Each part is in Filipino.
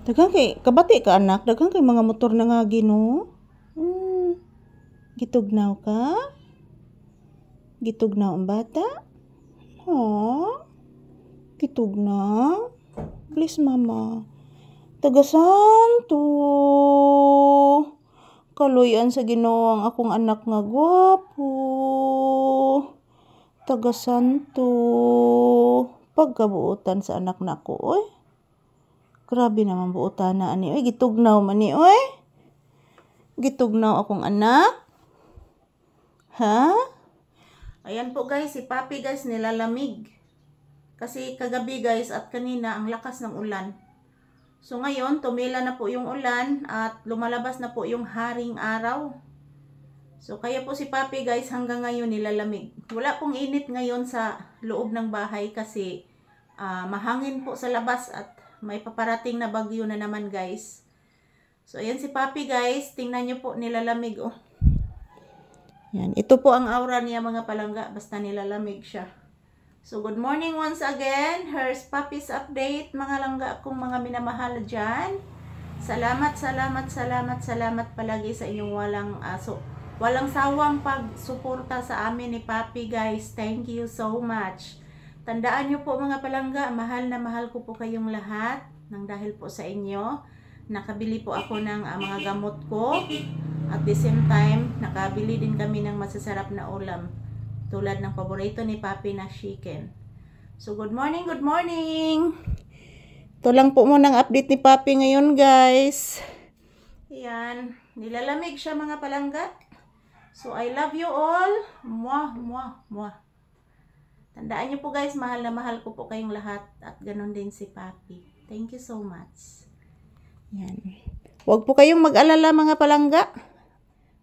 Daghang kay kabati ka anak, daghang kay mga motor na nga Ginoo. Gitugnaw ka? Gitugnaw ang bata? Gitugnaw? Please mama. Taga-santo. Kaluyan sa Ginoo ang akong anak nga gwapo. Taga-santo. Pagkabuutan sa anak nako, oy. Grabe naman buutan na ani, oy. Gitugnaw man ni, oy. Gitugnaw akong anak. Ha? Ayan po guys, si Papi guys nilalamig. Kasi kagabi guys at kanina ang lakas ng ulan. So ngayon, tumila na po yung ulan at lumalabas na po yung haring araw. So kaya po si Papi guys hanggang ngayon nilalamig. Wala pong init ngayon sa loob ng bahay kasi mahangin po sa labas at may paparating na bagyo na naman guys. So ayan si Papi guys, tingnan nyo po nilalamig oh. Yan, ito po ang aura niya mga palangga basta nilalamig siya. So, good morning once again. Here's Papi's update, mga langga kong mga minamahal dyan. Salamat palagi sa inyong walang sawang pagsuporta sa amin ni Papi guys. Thank you so much. Tandaan nyo po mga palangga, mahal na mahal ko po kayong lahat. Nang dahil po sa inyo, nakabili po ako ng mga gamot ko. At the same time, nakabili din kami ng masasarap na ulam. Tulad ng paborito ni Papi na chicken. So, good morning, good morning! Ito lang po muna ang update ni Papi ngayon, guys. Yan. Nilalamig siya, mga palangga. So, I love you all. Mwah, mwah, mwah. Tandaan niyo po, guys, mahal na mahal ko po kayong lahat. At ganun din si Papi. Thank you so much. Yan. Huwag po kayong mag-alala, mga palangga.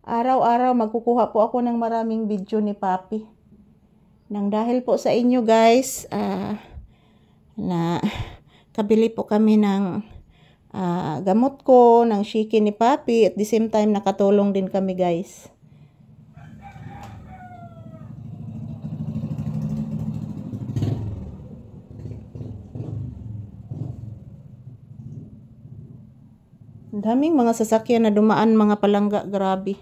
Araw-araw, magkukuha po ako ng maraming video ni Papi. Nang dahil po sa inyo guys, na kabili po kami ng gamot ko, ng chicken ni Papi, at the same time nakatulong din kami guys. Daming mga sasakyan na dumaan mga palangga, grabe.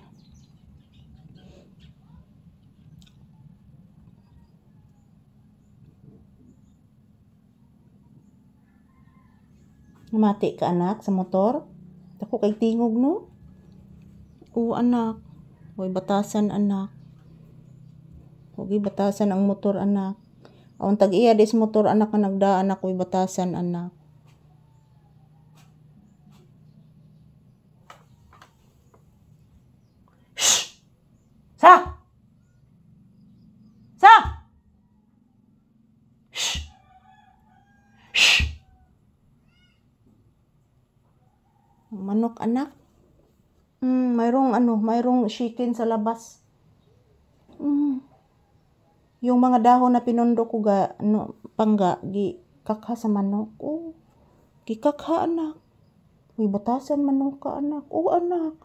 Mati ka anak sa motor? Ako kay tingog no? Oo anak. Huwag batasan anak. Huwag batasan ang motor anak. Awan tag-iya des motor anak na nagdaan ako batasan anak. Shh! Sa! Manok anak. Mayroong chicken sa labas. Yung mga dahon na pinundo ko pangga gi kakha sa manok. Oh. Gi kakha anak. Uy batasan manok ka anak. Oh anak.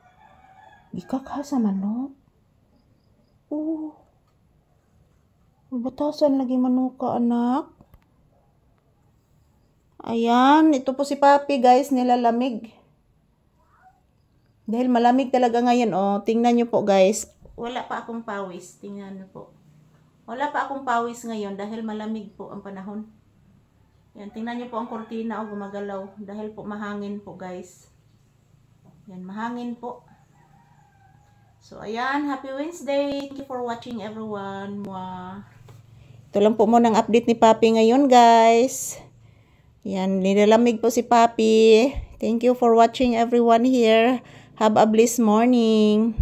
Gi kakha sa manok. Oh. Uy batasan lagi manok ka anak. Ayan, ito po si Papi guys, nilalamig. Dahil malamig talaga ngayon, oh. Tingnan nyo po, guys. Wala pa akong pawis. Tingnan nyo po. Wala pa akong pawis ngayon dahil malamig po ang panahon. Yan, tingnan nyo po ang kortina, oh, gumagalaw. Dahil po mahangin po, guys. Yan, mahangin po. So, ayan. Happy Wednesday. Thank you for watching, everyone. Mwah. Ito lang po muna ang update ni Papi ngayon, guys. Yan, nilalamig po si Papi. Thank you for watching, everyone here. Have a blessed morning.